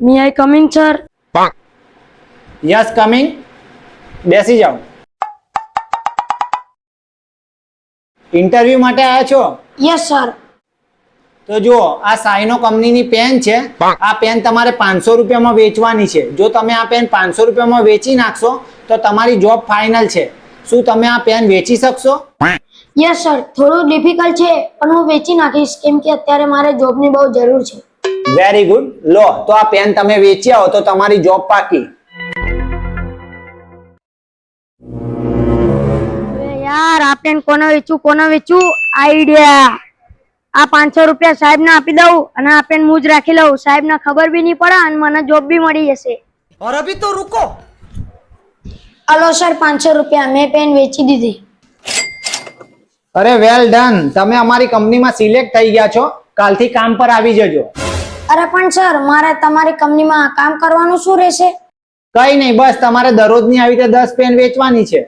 Me I come in sir? Yes coming. બેસી જાઓ. Interview માટે આવ્યા છો? Yes sir. તો જુઓ, આ સાઇનો કંપનીની પેન છે. આ પેન તમારે 500 રૂપિયામાં વેચવાની છે. જો તમે આ પેન 500 રૂપિયામાં વેચી નાખશો તો તમારી જોબ ફાઇનલ છે. શું તમે આ પેન વેચી શકશો? યસ સર, થોડું ડિફિકલ્ટ છે પણ હું વેચી નાખીશ કેમ કે અત્યારે મારે જોબની બહુ જરૂર છે. Very good. લો તો આ પેન તમે વેચી આવો તો તમારી જોબ પાકી. યાર આ પેન કોને વેચું આઈડિયા. આ 500 રૂપિયા સાહેબ ને આપી દઉં અને આ પેન હું જ રાખી લઉં. સાહેબ ને ખબર બી નહીં પડે અને મને જોબ બી મળી જશે. और अभी तो रुको. હલો સર, 500 રૂપિયા મેં પેન વેચી દીધી. અરે વેલ ડન, તમે અમારી કંપનીમાં સિલેક્ટ થઈ ગયા છો. કાલથી કામ પર આવી જજો. અરે પણ સર, મારે તમારી કંપનીમાં કામ કરવાનું શું રહેશે? કઈ નહીં, બસ તમારે દરરોજની આવી રીતે 10 પેન વેચવાની છે.